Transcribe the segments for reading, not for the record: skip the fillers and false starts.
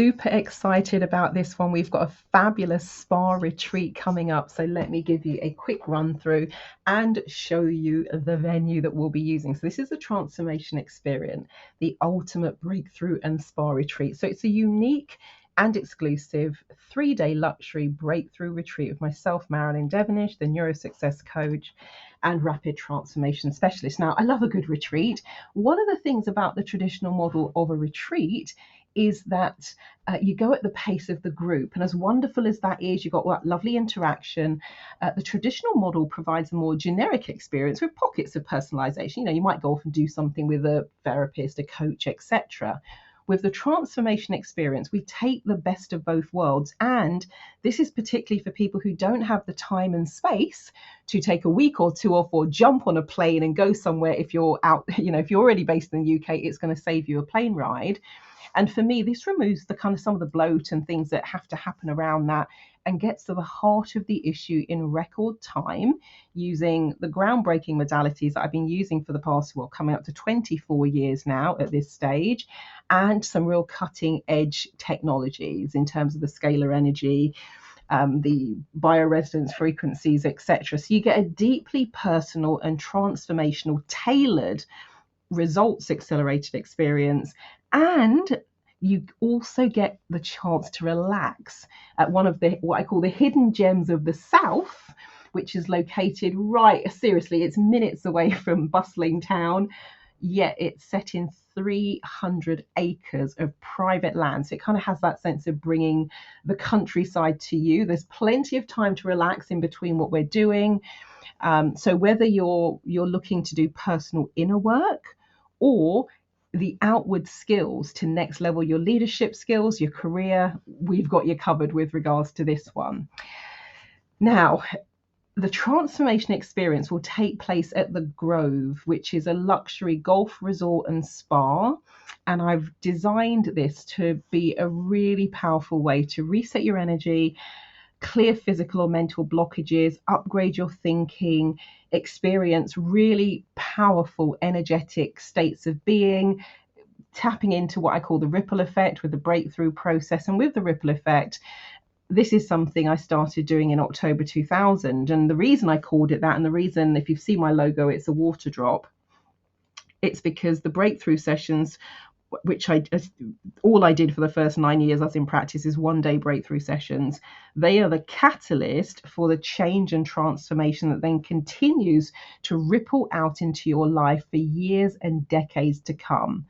super excited about this one. We've got a fabulous spa retreat coming up. So let me give you a quick run through and show you the venue that we'll be using. So this is a transformation experience, the ultimate breakthrough and spa retreat. So it's a unique and exclusive 3-day luxury breakthrough retreat with myself, Marilyn Devonish, the NeuroSuccess Coach and rapid transformation specialist. Now, I love a good retreat. One of the things about the traditional model of a retreat is that you go at the pace of the group. And as wonderful as that is, you've got that lovely interaction. The traditional model provides a more generic experience with pockets of personalization. You know, you might go off and do something with a therapist, a coach, etc. With the transformation experience, we take the best of both worlds. And this is particularly for people who don't have the time and space to take a week or two off or jump on a plane and go somewhere. If you're out, you know, if you're already based in the UK, it's going to save you a plane ride. And for me, this removes the kind of some of the bloat and things that have to happen around that and gets to the heart of the issue in record time using the groundbreaking modalities that I've been using for the past, well, coming up to 24 years now at this stage, and some real cutting edge technologies in terms of the scalar energy, the bioresonance frequencies, etc. So you get a deeply personal and transformational, tailored results accelerated experience, and you also get the chance to relax at one of the what I call the hidden gems of the South, which is located right, seriously, it's minutes away from bustling town, yet it's set in 300 acres of private land. So it kind of has that sense of bringing the countryside to you. There's plenty of time to relax in between what we're doing. So whether you're looking to do personal inner work or the outward skills to next level your leadership skills, your career, we've got you covered with regards to this one. Now, the transformation experience will take place at the Grove, which is a luxury golf resort and spa. And I've designed this to be a really powerful way to reset your energy, clear physical or mental blockages, upgrade your thinking, experience really powerful energetic states of being, tapping into what I call the ripple effect with the breakthrough process. And with the ripple effect, this is something I started doing in October 2000. And the reason I called it that, and the reason, if you've seen my logo, it's a water drop, it's because the breakthrough sessions, which all I did for the first 9 years I was in practice, is 1-day breakthrough sessions. They are the catalyst for the change and transformation that then continues to ripple out into your life for years and decades to come.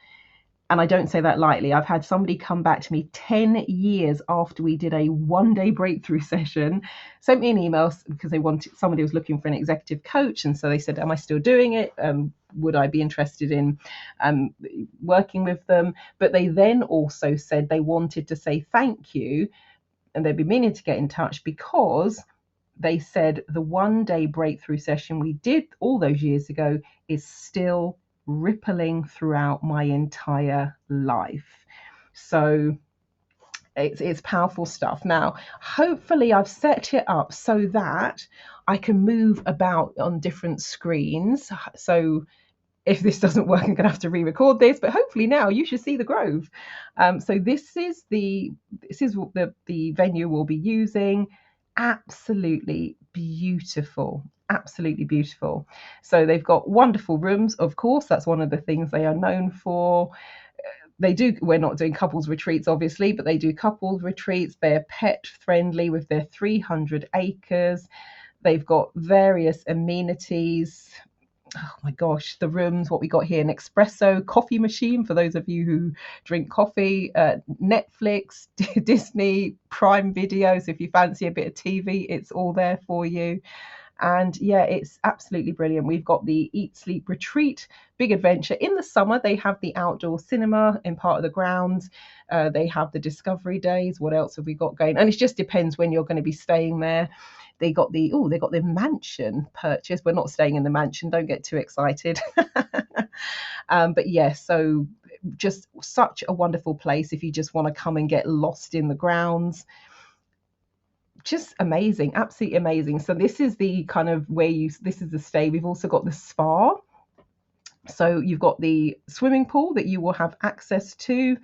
And I don't say that lightly. I've had somebody come back to me 10 years after we did a 1-day breakthrough session, sent me an email because somebody was looking for an executive coach. And so they said, am I still doing it? Would I be interested in working with them? But they then also said they wanted to say thank you, and they'd be meaning to get in touch because they said the 1-day breakthrough session we did all those years ago is still rippling throughout my entire life. So it's powerful stuff. Now, hopefully I've set it up so that I can move about on different screens. So if this doesn't work, I'm going to have to re-record this, but hopefully now you should see the Grove. So this is the venue we'll be using. Absolutely beautiful. Absolutely beautiful. So they've got wonderful rooms, of course. That's one of the things they are known for. We're not doing couples retreats, obviously, but they do couples retreats. They're pet friendly with their 300 acres. They've got various amenities. Oh my gosh, the rooms, what we got here, an espresso coffee machine for those of you who drink coffee, Netflix, Disney, Prime Videos. If you fancy a bit of TV, it's all there for you. And yeah, it's absolutely brilliant. We've got the Eat, Sleep, Retreat, big adventure. In the summer, they have the outdoor cinema in part of the grounds. They have the Discovery Days. What else have we got going? And it just depends when you're going to be staying there. They got the mansion purchase. We're not staying in the mansion. Don't get too excited. But yeah, so just such a wonderful place if you just want to come and get lost in the grounds. Just amazing, absolutely amazing. So this is the kind of this is the stay. We've also got the spa. So you've got the swimming pool that you will have access to.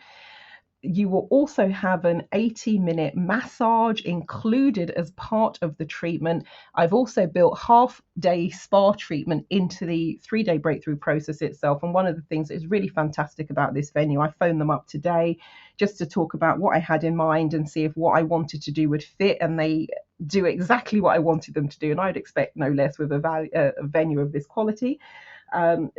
You will also have an 80-minute massage included as part of the treatment. I've also built half-day spa treatment into the 3-day breakthrough process itself. And one of the things that is really fantastic about this venue, I phoned them up today just to talk about what I had in mind and see if what I wanted to do would fit, and they do exactly what I wanted them to do, and I'd expect no less with a venue of this quality.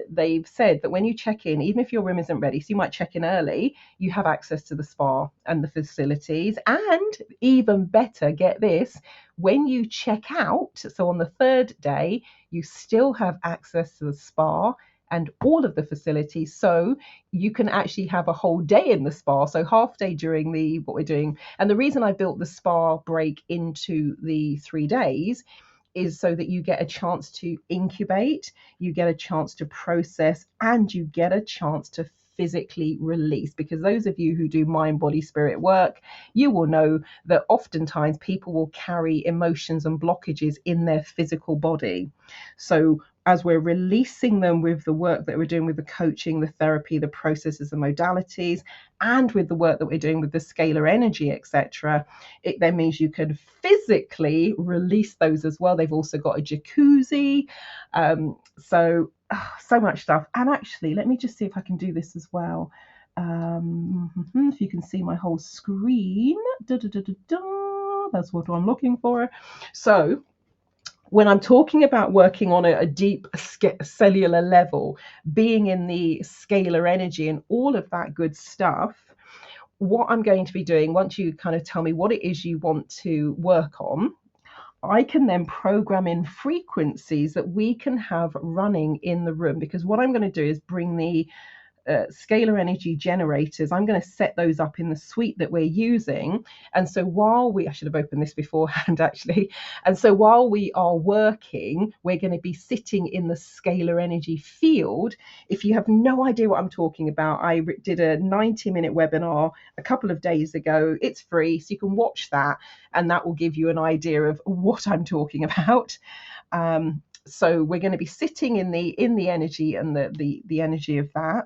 They've said that when you check in, even if your room isn't ready, so you might check in early, you have access to the spa and the facilities. And even better, get this, when you check out, so on the 3rd day, you still have access to the spa and all of the facilities, so you can actually have a whole day in the spa, so half day during what we're doing. And the reason I built the spa break into the 3 days is so that you get a chance to incubate, you get a chance to process, and you get a chance to physically release. Because those of you who do mind, body, spirit work, you will know that oftentimes people will carry emotions and blockages in their physical body. So as we're releasing them with the work that we're doing with the coaching, the therapy, the processes and modalities, and with the work that we're doing with the scalar energy, etc., it then means you can physically release those as well. They've also got a jacuzzi. So much stuff. And actually, let me just see if I can do this as well. If you can see my whole screen. That's what I'm looking for. So when I'm talking about working on a deep cellular level, being in the scalar energy and all of that good stuff, what I'm going to be doing, once you kind of tell me what it is you want to work on, I can then program in frequencies that we can have running in the room. Because what I'm going to do is bring the scalar energy generators. I'm going to set those up in the suite that we're using. And so I should have opened this beforehand actually. And so while we are working, we're going to be sitting in the scalar energy field. If you have no idea what I'm talking about, I did a 90-minute webinar a couple of days ago. It's free, so you can watch that, and that will give you an idea of what I'm talking about. So we're going to be sitting in the energy and the energy of that.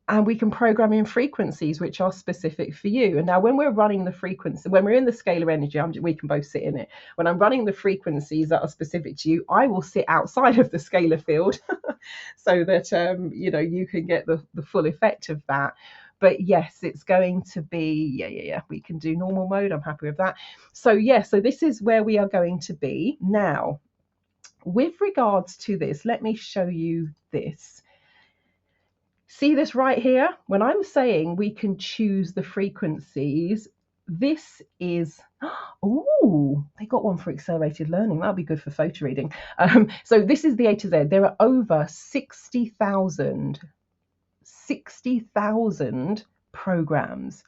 And we can program in frequencies which are specific for you. And now when we're running the frequency, when we're in the scalar energy, we can both sit in it. When I'm running the frequencies that are specific to you, I will sit outside of the scalar field so that you can get the full effect of that. But yes, it's going to be, we can do normal mode. I'm happy with that. So so this is where we are going to be. Now, with regards to this, let me show you this. See this right here? When I'm saying we can choose the frequencies, this is, oh, they got one for accelerated learning. That'll be good for photo reading. So this is the A to Z. There are over 60,000 programs.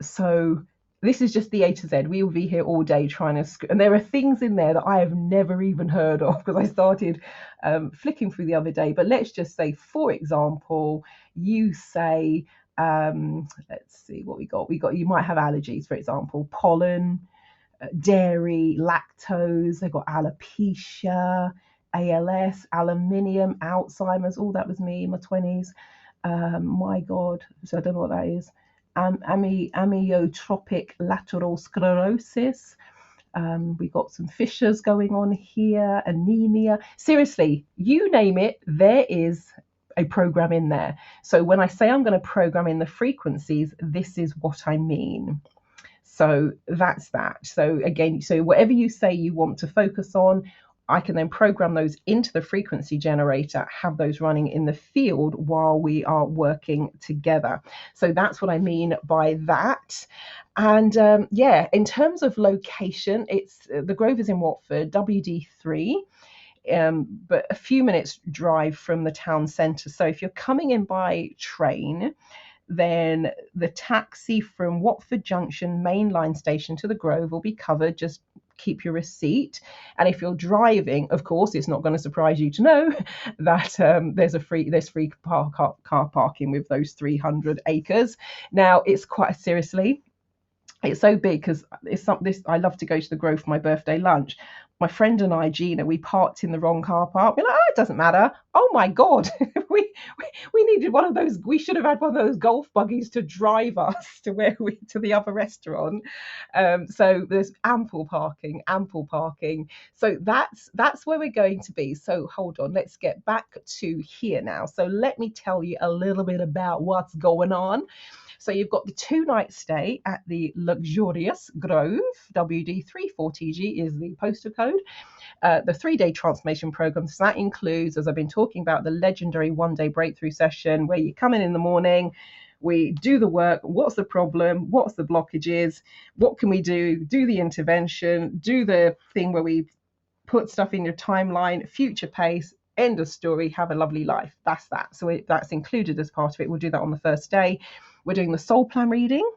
So this is just the A to Z. We will be here all day trying to, and there are things in there that I have never even heard of because I started flicking through the other day. But let's just say, for example, you say, let's see what we got. You might have allergies, for example, pollen, dairy, lactose. They've got alopecia, ALS, aluminium, Alzheimer's. Oh, that was me in my 20s. My God. So I don't know what that is. Amyotrophic lateral sclerosis. We got some fissures going on here, anemia. Seriously, you name it, there is a program in there. So when I say I'm going to program in the frequencies, this is what I mean. So that's that. So again, so whatever you say you want to focus on, I can then program those into the frequency generator, have those running in the field while we are working together. So that's what I mean by that. And in terms of location, the Grove is in Watford, WD3. But a few minutes drive from the town centre. So if you're coming in by train, then the taxi from Watford Junction main line station to the Grove will be covered. Just keep your receipt. And if you're driving, of course, it's not going to surprise you to know that there's free car parking with those 300 acres. Now, it's quite seriously, it's so big because I love to go to the Grove for my birthday lunch. my friend and I, Gina, we parked in the wrong car park. We're like, oh, it doesn't matter. Oh my God, we needed one of those. We should have had one of those golf buggies to drive us to to the other restaurant. So there's ample parking, ample parking. So that's where we're going to be. So hold on, let's get back to here now. So let me tell you a little bit about what's going on. So you've got the 2-night stay at the luxurious Grove. WD34TG is the postal code. The 3-day transformation program. So that includes, as I've been talking about, the legendary 1-day breakthrough session where you come in the morning, we do the work. What's the problem? What's the blockages? What can we do? Do the intervention, do the thing where we put stuff in your timeline, future pace, end of story, have a lovely life. That's that. So that's included as part of it. We'll do that on the first day. We're doing the soul plan reading.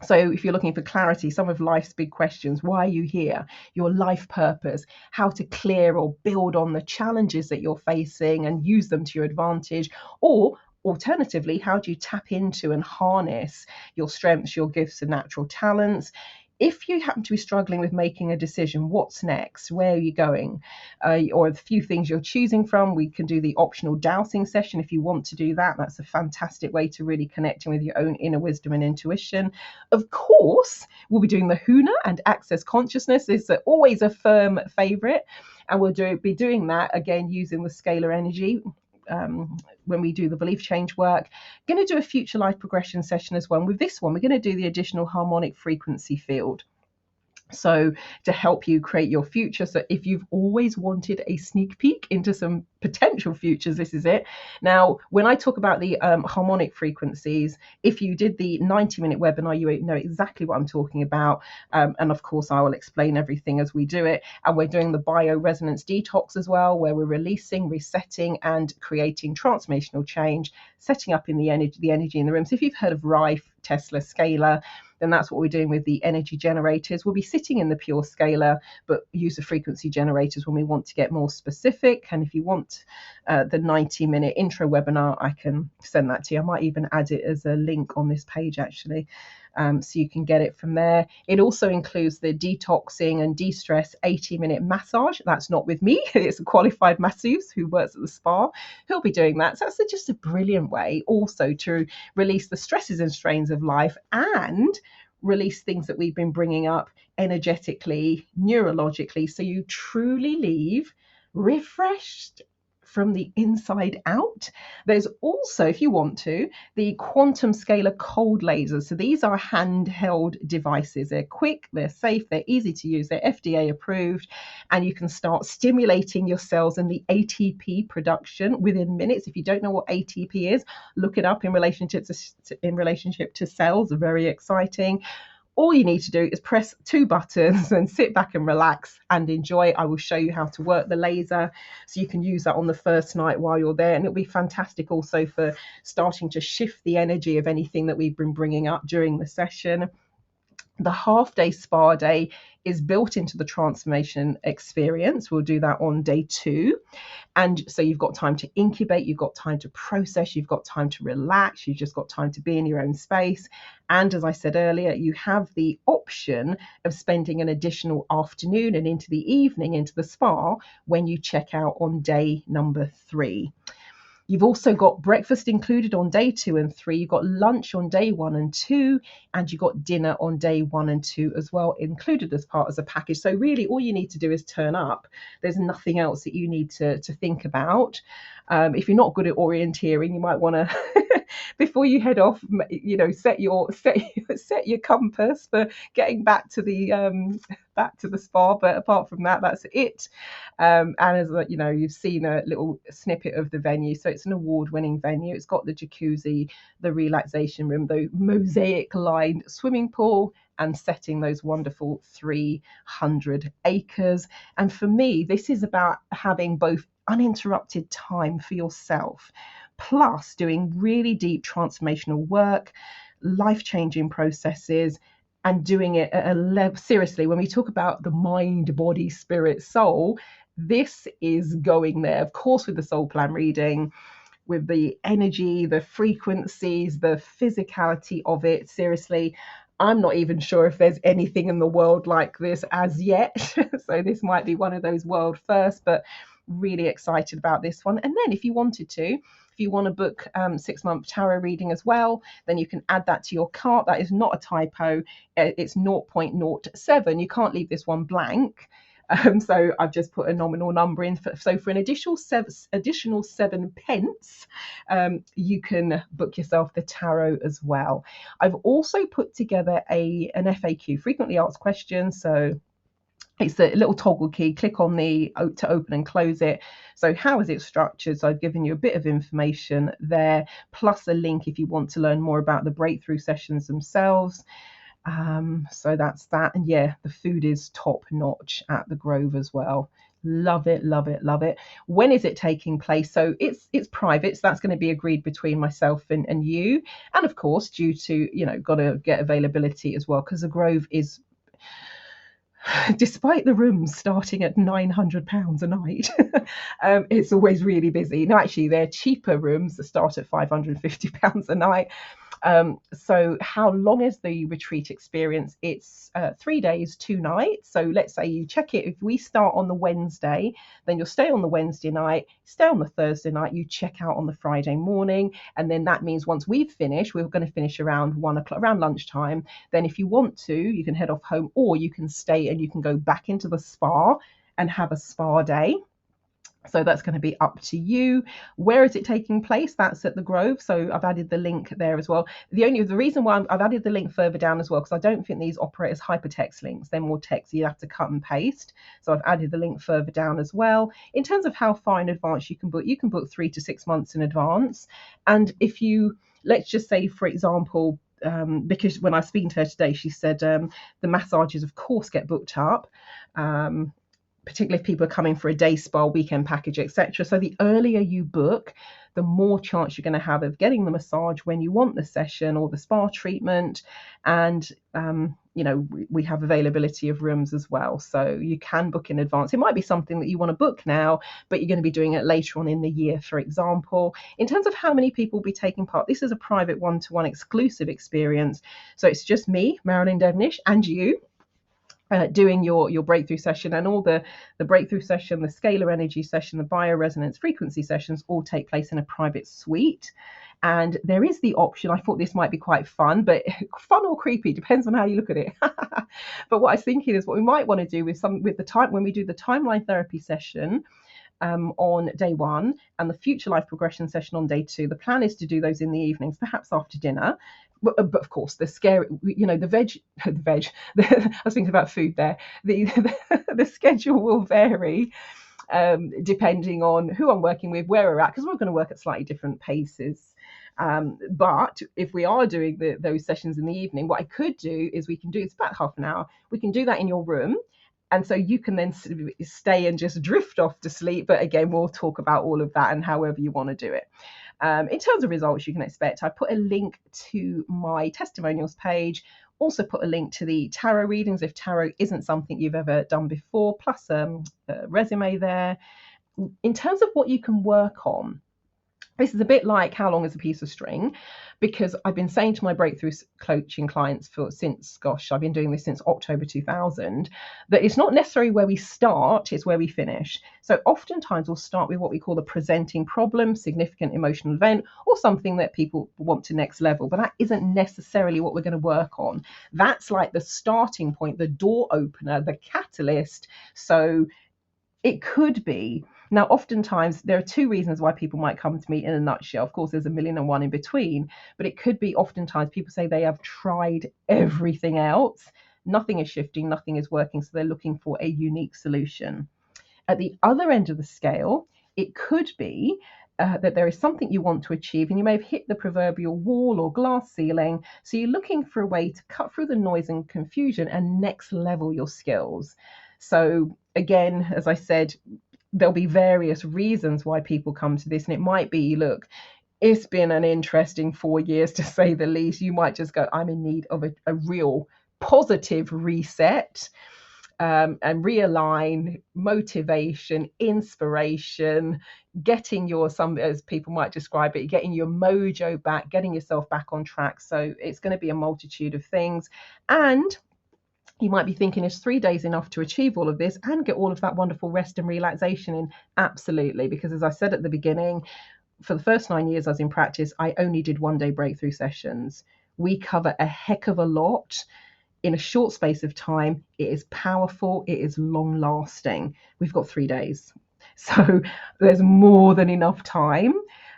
So if you're looking for clarity, some of life's big questions, why are you here? Your life purpose, how to clear or build on the challenges that you're facing and use them to your advantage, or alternatively, how do you tap into and harness your strengths, your gifts and natural talents? If you happen to be struggling with making a decision, what's next? Where are you going? Or the few things you're choosing from, we can do the optional dowsing session if you want to do that. That's a fantastic way to really connect in with your own inner wisdom and intuition. Of course, we'll be doing the Huna and Access Consciousness. It's always a firm favorite. And we'll be doing that again using the scalar energy. When we do the belief change work, going to do a future life progression session as well. And with this one, we're going to do the additional harmonic frequency field. So to help you create your future. So if you've always wanted a sneak peek into some potential futures, this is it. Now, when I talk about the harmonic frequencies, if you did the 90-minute webinar, you know exactly what I'm talking about. And of course, I will explain everything as we do it. And we're doing the bioresonance detox as well, where we're releasing, resetting, and creating transformational change, setting up in the energy in the room. So if you've heard of Rife, Tesla, Scalar, then that's what we're doing with the energy generators. We'll be sitting in the pure scalar, but use the frequency generators when we want to get more specific. And if you want the 90-minute intro webinar, I can send that to you. I might even add it as a link on this page, actually. So you can get it from there. It also includes the detoxing and de-stress 80-minute massage. That's not with me. It's a qualified masseuse who works at the spa who'll be doing that. So that's just a brilliant way also to release the stresses and strains of life and release things that we've been bringing up energetically, neurologically, so you truly leave refreshed from the inside out. There's also, if you want to, the quantum scalar cold lasers. So these are handheld devices. They're quick, they're safe, they're easy to use, they're FDA approved, and you can start stimulating your cells and the ATP production within minutes. If you don't know what ATP is, look it up in relationship to cells. Very exciting. All you need to do is press 2 buttons and sit back and relax and enjoy. I will show you how to work the laser so you can use that on the first night while you're there. And it'll be fantastic also for starting to shift the energy of anything that we've been bringing up during the session. The half-day spa day is built into the transformation experience. We'll do that on day 2. And so you've got time to incubate, you've got time to process, you've got time to relax, you've just got time to be in your own space. And as I said earlier, you have the option of spending an additional afternoon and into the evening into the spa when you check out on day number 3. You've also got breakfast included on day 2 and 3. You've got lunch on day 1 and 2, and you've got dinner on day 1 and 2 as well, included as part of the package. So really all you need to do is turn up. There's nothing else that you need to think about. If you're not good at orienteering, you might want to before you head off, set your compass for getting back to the spa. But apart from that, that's it. And as you've seen a little snippet of the venue. So it's an award-winning venue. It's got the jacuzzi, the relaxation room, the mosaic-lined swimming pool, and setting those wonderful 300 acres. And for me, this is about having both uninterrupted time for yourself, plus doing really deep transformational work, life-changing processes, and doing it at a level. Seriously, when we talk about the mind, body, spirit, soul, this is going there. Of course, with the soul plan reading, with the energy, the frequencies, the physicality of it. Seriously, I'm not even sure if there's anything in the world like this as yet. So this might be one of those world firsts, but really excited about this one. And then if you wanted to, if you want to book 6-month tarot reading as well, then you can add that to your cart. That is not a typo. It's 0.07. You can't leave this one blank. So I've just put a nominal number in. So for an additional 7 pence, you can book yourself the tarot as well. I've also put together an FAQ, frequently asked questions. So it's a little toggle key. Click on the to open and close it. So how is it structured? So I've given you a bit of information there, plus a link if you want to learn more about the breakthrough sessions themselves. So that's that. And yeah, the food is top notch at the Grove as well. Love it, love it, love it. When is it taking place? So it's private, so that's going to be agreed between myself and you. And of course, due to, got to get availability as well, because the Grove is, despite the rooms starting at £900 a night, it's always really busy. No, actually, they're cheaper rooms that start at £550 a night. So how long is the retreat experience? It's 3 days, 2 nights. So let's say you check it. If we start on the Wednesday, then you'll stay on the Wednesday night, stay on the Thursday night, you check out on the Friday morning. And then that means once we've finished, we're going to finish around 1 o'clock, around lunchtime. Then if you want to, you can head off home, or you can stay and you can go back into the spa and have a spa day. So that's going to be up to you. Where is it taking place? That's at the Grove. So I've added the link there as well. The reason why I've added the link further down as well, because I don't think these operate as hypertext links. They're more text. You have to cut and paste. So I've added the link further down as well. In terms of how far in advance you can book 3 to 6 months in advance. And if you, let's just say, for example, because when I was speaking to her today, she said the massages, of course, get booked up. Particularly if people are coming for a day spa, weekend package, etc. So the earlier you book, the more chance you're going to have of getting the massage when you want the session or the spa treatment. And, we have availability of rooms as well. So you can book in advance. It might be something that you want to book now, but you're going to be doing it later on in the year, for example. In terms of how many people will be taking part, this is a private one-to-one exclusive experience. So it's just me, Marilyn Devonish, and you. Doing your breakthrough session, and all the breakthrough session, the scalar energy session, the bioresonance frequency sessions all take place in a private suite. And there is the option, I thought this might be quite fun, but fun or creepy, depends on how you look at it. But what I was thinking is what we might want to do with the time, when we do the timeline therapy session on day 1 and the future life progression session on day 2, the plan is to do those in the evenings, perhaps after dinner. But of course, the scary, the veg. I was thinking about food there. The schedule will vary depending on who I'm working with, where we're at, because we're going to work at slightly different paces. But if we are doing those sessions in the evening, what I could do is it's about half an hour. We can do that in your room. And so you can then stay and just drift off to sleep. But again, we'll talk about all of that and however you want to do it. In terms of results you can expect, I put a link to my testimonials page, also put a link to the tarot readings if tarot isn't something you've ever done before, plus a resume there. In terms of what you can work on, this is a bit like how long is a piece of string, because I've been saying to my breakthrough coaching clients I've been doing this since October 2000, that it's not necessarily where we start, it's where we finish. So oftentimes we'll start with what we call the presenting problem, significant emotional event, or something that people want to next level, but that isn't necessarily what we're going to work on. That's like the starting point, the door opener, the catalyst. So it could be. Now, oftentimes, there are 2 reasons why people might come to me in a nutshell. Of course, there's a million and one in between, but it could be oftentimes people say they have tried everything else. Nothing is shifting, nothing is working, so they're looking for a unique solution. At the other end of the scale, it could be that there is something you want to achieve and you may have hit the proverbial wall or glass ceiling. So you're looking for a way to cut through the noise and confusion and next level your skills. So again, as I said, there'll be various reasons why people come to this, and it might be, look, it's been an interesting 4 years to say the least. You might just go, I'm in need of a real positive reset. and realign, motivation, inspiration, getting your, some as people might describe it, getting your mojo back, getting yourself back on track. So it's going to be a multitude of things. And you might be thinking, is 3 days enough to achieve all of this and get all of that wonderful rest and relaxation in? Absolutely. Because as I said at the beginning, for the first 9 years I was in practice, I only did 1 day breakthrough sessions. We cover a heck of a lot in a short space of time. It is powerful. It is long lasting. We've got 3 days. So there's more than enough time.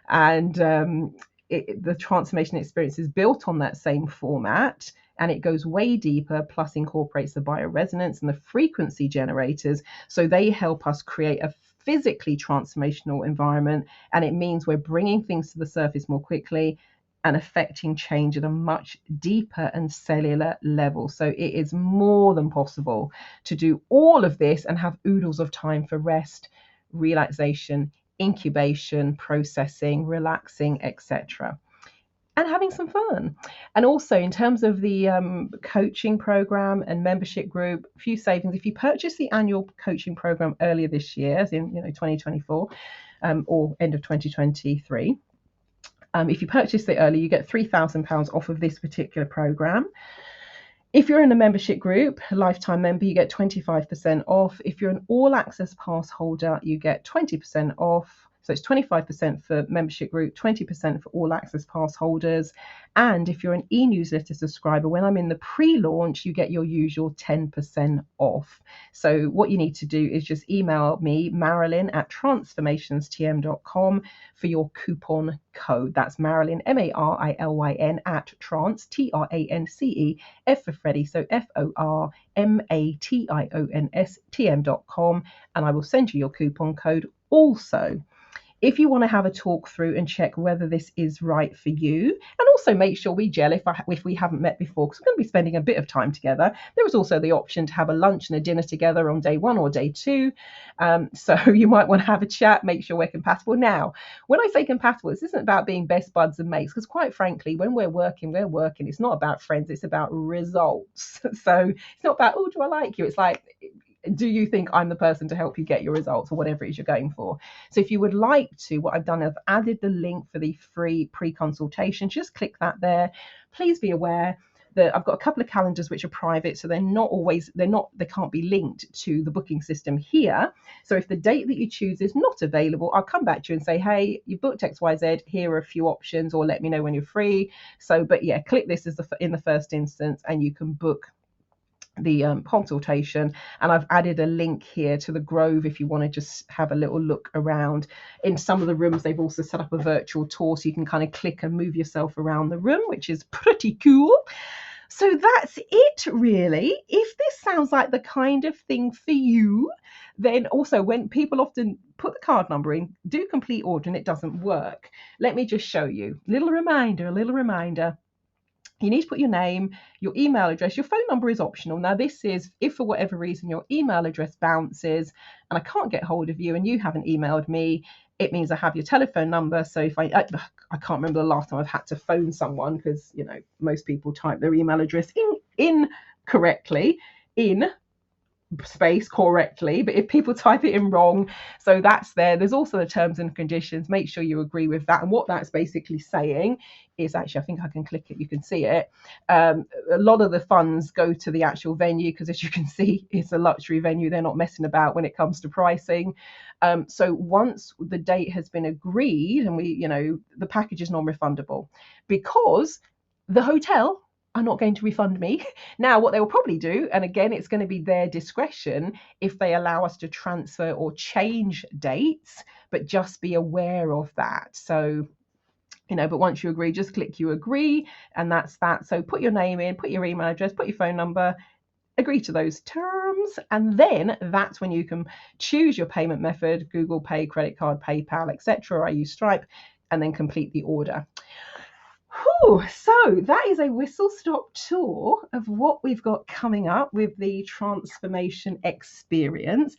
And the transformation experience is built on that same format, and it goes way deeper, plus incorporates the bioresonance and the frequency generators. So they help us create a physically transformational environment. And it means we're bringing things to the surface more quickly and affecting change at a much deeper and cellular level. So it is more than possible to do all of this and have oodles of time for rest, relaxation, incubation, processing, relaxing, etc. And having some fun. And also in terms of the coaching program and membership group, a few savings. If you purchase the annual coaching program earlier this year, as in 2024 or end of 2023, if you purchase it early, you get £3,000 off of this particular program. If you're in a membership group, a lifetime member, you get 25% off. If you're an all access pass holder, you get 20% off. So it's 25% for membership group, 20% for all access pass holders. And if you're an e-newsletter subscriber, when I'm in the pre-launch, you get your usual 10% off. So what you need to do is just email me, Marilyn at transformationstm.com for your coupon code. That's Marilyn, Marilyn at trance, TRANCE, F for Freddie, so FORMATIONSTM.com, and I will send you your coupon code. Also, if you want to have a talk through and check whether this is right for you, and also make sure we gel if we haven't met before, because we're going to be spending a bit of time together. There is also the option to have a lunch and a dinner together on day 1 or day 2. So you might want to have a chat, make sure we're compatible. Now, when I say compatible, this isn't about being best buds and mates, because quite frankly, when we're working. It's not about friends, it's about results. So it's not about, oh, do I like you? It's like, do you think I'm the person to help you get your results or whatever it is you're going for? So if you would like to, what I've done is I've added the link for the free pre-consultation. Just click that there. Please be aware that I've got a couple of calendars which are private, so they can't be linked to the booking system here. So if the date that you choose is not available, I'll come back to you and say, hey, you booked XYZ, here are a few options, or let me know when you're free. So, but yeah, click this in the first instance and you can book the consultation. And I've added a link here to the Grove if you want to just have a little look around. In some of the rooms, they've also set up a virtual tour, so you can kind of click and move yourself around the room, which is pretty cool. So that's it, really. If this sounds like the kind of thing for you, then also when people often put the card number in, do complete order, and it doesn't work. Let me just show you. A little reminder. You need to put your name, your email address. Your phone number is optional. Now, this is if for whatever reason your email address bounces and I can't get hold of you and you haven't emailed me, it means I have your telephone number. So if I can't remember the last time I've had to phone someone, because most people type their email address in correctly in space correctly, but if people type it in wrong, so that's there. There's also the terms and conditions. Make sure you agree with that. And what that's basically saying is, actually, I think I can click it, you can see it. A lot of the funds go to the actual venue, because as you can see, it's a luxury venue. They're not messing about when it comes to pricing. So once the date has been agreed, and the package is non-refundable, because the hotel are not going to refund me. Now, what they will probably do, and again, it's going to be their discretion if they allow us to transfer or change dates, but just be aware of that. So, but once you agree, just click you agree, and that's that. So put your name in, put your email address, put your phone number, agree to those terms, and then that's when you can choose your payment method: Google Pay, credit card, PayPal, etc. I use Stripe, and then complete the order. So that is a whistle-stop tour of what we've got coming up with the transformation experience.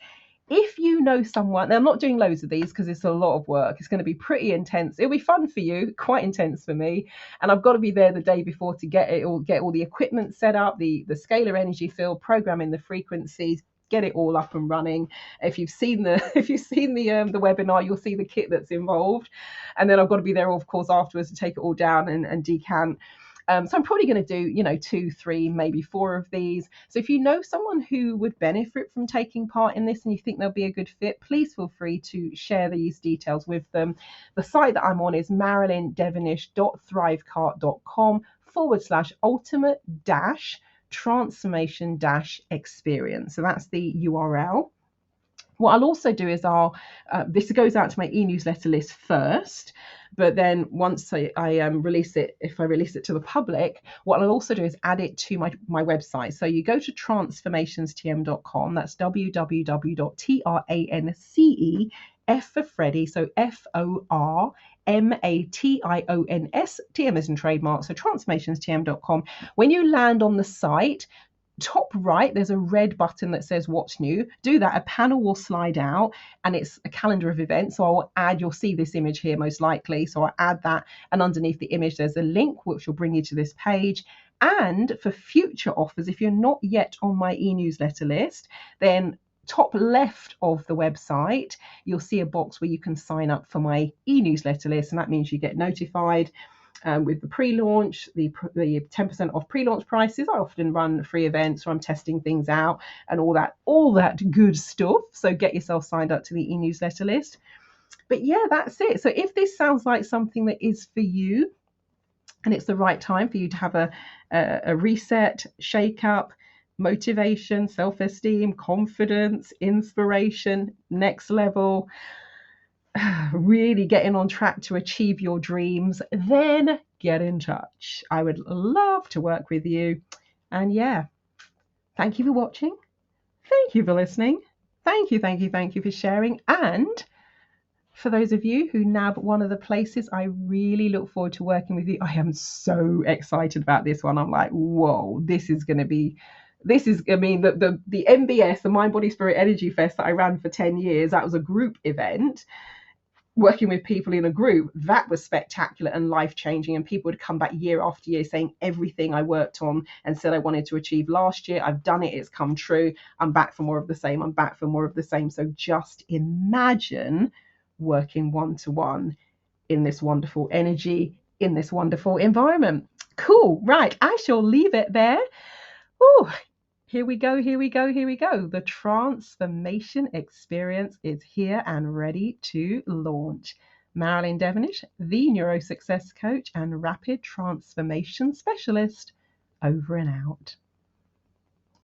If you know someone, now I'm not doing loads of these because it's a lot of work. It's going to be pretty intense. It'll be fun for you, quite intense for me. And I've got to be there the day before to get it all, get all the equipment set up, the scalar energy field, programming the frequencies, get it all up and running. If you've seen the the webinar, you'll see the kit that's involved. And then I've got to be there, of course, afterwards to take it all down and decant. So I'm probably going to do, 2, 3, maybe 4 of these. So if you know someone who would benefit from taking part in this and you think they'll be a good fit, please feel free to share these details with them. The site that I'm on is marilyndevonish.thrivecart.com/ultimate transformation experience. So that's the URL. What I'll also do is this goes out to my e-newsletter list first, but then once I release it, if I release it to the public, what I'll also do is add it to my website. So you go to transformationstm.com, that's www.transce, F for Freddie, so FORMATIONS, TM is in trademark, so transformationstm.com. When you land on the site, top right, there's a red button that says what's new. Do that, a panel will slide out and it's a calendar of events. So I'll add, you'll see this image here most likely. So I'll add that, and underneath the image there's a link which will bring you to this page. And for future offers, if you're not yet on my e-newsletter list, then top left of the website, you'll see a box where you can sign up for my e-newsletter list, and that means you get notified with the pre-launch, the 10% off pre-launch prices. I often run free events where I'm testing things out and all that good stuff. So get yourself signed up to the e-newsletter list. But yeah, that's it. So if this sounds like something that is for you, and it's the right time for you to have a reset, shake up, motivation, self-esteem, confidence, inspiration, next level, really getting on track to achieve your dreams, then get in touch. I would love to work with you. And yeah, thank you for watching. Thank you for listening. Thank you for sharing. And for those of you who nab one of the places, I really look forward to working with you. I am so excited about this one. I'm like, whoa, the MBS, the Mind, Body, Spirit, Energy Fest that I ran for 10 years, that was a group event. Working with people in a group, that was spectacular and life-changing, and people would come back year after year saying everything I worked on and said I wanted to achieve last year, I've done it, it's come true, I'm back for more of the same. So just imagine working one-to-one in this wonderful energy, in this wonderful environment. Cool, right, I shall leave it there. Ooh, here we go. The transformation experience is here and ready to launch. Marilyn Devonish, the NeuroSuccess Coach and Rapid Transformation Specialist, over and out.